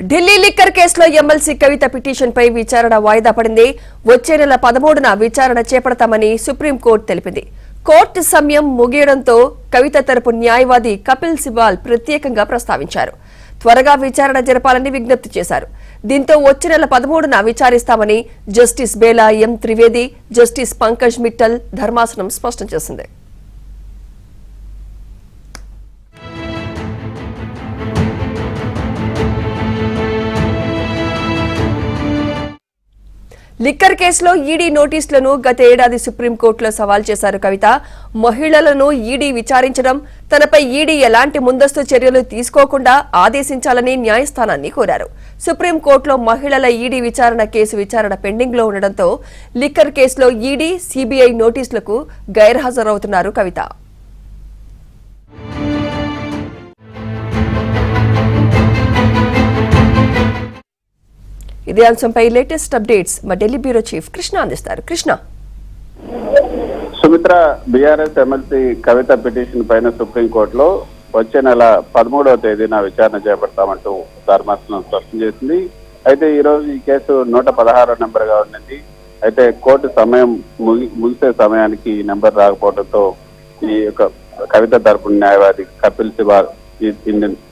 Delhi liquor కేసులో MLC కవిత petition పై విచారణ వాయిదా పడింది. వచ్చే నెల 13న విచారణ చేపడతామని సుప్రీంకోర్టు తెలిపింది. కోర్టు సమయం ముగియడంతో కవిత తరపు న్యాయవాది కపిల్ సిబాల్ ప్రత్యేకంగా ప్రస్తావించారు. త్వరగా విచారణ జరపాలని విజ్ఞప్తి చేశారు. దీంతో వచ్చే నెల 13న విచారిస్తామని జస్టిస్ బేలా ఎం త్రివేది, జస్టిస్ పంకజ్ మిట్టల్ ధర్మాసనం స్పష్టం చేసింది. లిక్కర్ కేసులో ఈడీ నోటీసులను గత ఏడాది సుప్రీంకోర్టులో సవాల్ చేశారు కవిత. మహిళలను ఈడీ విచారించడం, తనపై ఈడీ ఎలాంటి ముందస్తు చర్యలు తీసుకోకుండా ఆదేశించాలని న్యాయస్థానాన్ని కోరారు. సుప్రీంకోర్టులో మహిళల ఈడీ విచారణ కేసు విచారణ పెండింగ్ లో ఉండడంతో లిక్కర్ కేసులో ఈడీ, సీబీఐ నోటీసులకు గైర్హాజరవుతున్నారు కవిత. ఇదే అంశంపై లేటెస్ట్ అప్డేట్స్ మా ఢిల్లీ బ్యూరో చీఫ్ కృష్ణ అందిస్తారు. కృష్ణ, సుమిత్ర బీఆర్ఎస్ ఎమ్మెల్సీ కవిత పిటిషన్ పైన సుప్రీంకోర్టులో వచ్చే నెల 13వ తేదీన విచారణ చేపడతామంటూ ధర్మాసనం స్పష్టం చేసింది. అయితే ఈ రోజు ఈ కేసు 116 నెంబర్ గా ఉన్నది. అయితే కోర్టు సమయం ముగిసే సమయానికి ఈ నెంబర్ రాకపోవడంతో ఈ యొక్క కవిత తరపు న్యాయవాది కపిల్ సిబాల్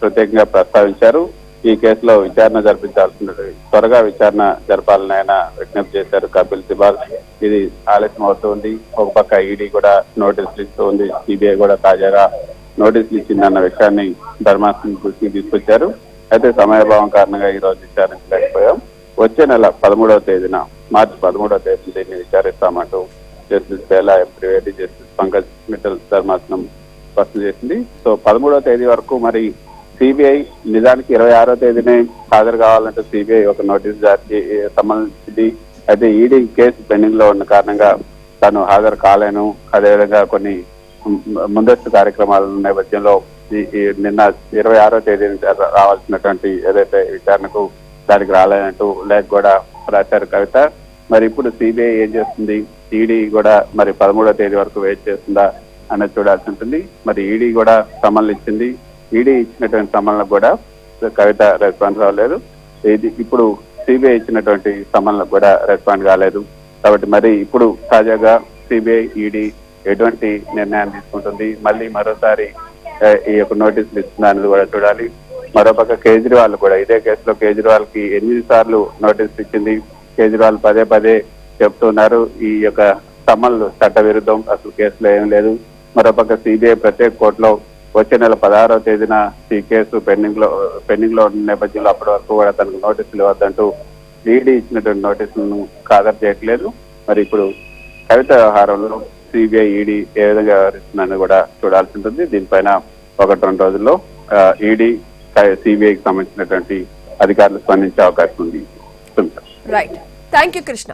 ప్రత్యేకంగా ప్రస్తావించారు. ఈ కేసులో విచారణ జరిపించాల్సిన త్వరగా విచారణ జరపాలని ఆయన విజ్ఞప్తి చేశారు కపిల్ సిబాల్. ఇది ఆలస్యం అవుతుంది. ఒక పక్క ఈడీ కూడా నోటీసులు ఇస్తూ ఉంది, సిబిఐ కూడా తాజాగా నోటీసులు ఇచ్చిందన్న విషయాన్ని ధర్మాసనం దృష్టికి తీసుకొచ్చారు. అయితే సమయభావం కారణంగా ఈ రోజు విచారించలేకపోయాం. వచ్చే నెల 13వ తేదీన మార్చి 13వ తేదీన దీన్ని విచారిస్తామంటూ జస్టిస్ బేలా ఎం త్రివేది, జస్టిస్ పంకజ్ మిట్టల్ ధర్మాసనం స్పష్టం చేసింది. సో 13వ తేదీ వరకు మరి సిబిఐ నిజానికి 26వ తేదీనే హాజరు కావాలంటే సిబిఐ ఒక నోటీస్ జారీ సంబంధించింది. అయితే ఈడీ కేసు పెండింగ్ లో ఉన్న కారణంగా తాను హాజరు కాలేను. అదేవిధంగా కొన్ని ముందస్తు కార్యక్రమాల నేపథ్యంలో నిన్న 26వ తేదీని రావాల్సినటువంటి ఏదైతే విచారణకు దానికి రాలేనంటూ లేఖ కూడా రాశారు కవిత. మరి ఇప్పుడు సిబిఐ ఏం చేస్తుంది, ఈడీ కూడా మరి 13వ తేదీ వరకు వెయిట్ చేస్తుందా అనేది చూడాల్సి ఉంటుంది. మరి ఈడీ కూడా సమన్లు ఇచ్చింది. ఈడీ ఇచ్చినటువంటి సమన్లకు కూడా కవిత రెస్పాన్స్ అవ్వలేదు. ఇది ఇప్పుడు సిబిఐ ఇచ్చినటువంటి సమన్లకు కూడా రెస్పాండ్ కాలేదు. కాబట్టి మరి ఇప్పుడు తాజాగా సిబిఐ, ఈడీ ఎటువంటి నిర్ణయం తీసుకుంటుంది, మళ్ళీ మరోసారి ఈ యొక్క నోటీసులు ఇస్తుందా అనేది కూడా చూడాలి. మరోపక్క కేజ్రీవాల్ కూడా ఇదే కేసులో కేజ్రీవాల్ కి 8 సార్లు నోటీసులు ఇచ్చింది. కేజ్రీవాల్ పదే పదే చెప్తున్నారు ఈ యొక్క సమన్లు చట్ట విరుద్ధం, అసలు కేసులో ఏం లేదు. మరోపక్క సిబిఐ ప్రత్యేక కోర్టులో వచ్చే నెల 16వ తేదీన ఈ కేసు పెండింగ్ లో ఉన్న నేపథ్యంలో అప్పటి వరకు కూడా తనకు నోటీసులు ఇవ్వద్దంటూ ఈడీ ఇచ్చినటువంటి నోటీసులను ఖాతరు చేయట్లేదు. మరి ఇప్పుడు కవిత వ్యవహారంలో సిబిఐ, ఈడీ ఏ విధంగా వ్యవహరిస్తుందని కూడా చూడాల్సి ఉంటుంది. దీనిపైన 1-2 రోజుల్లో ఈడీ, సిబిఐకి సంబంధించినటువంటి అధికారులు స్పందించే అవకాశం ఉంది. Right, thank you Krishna.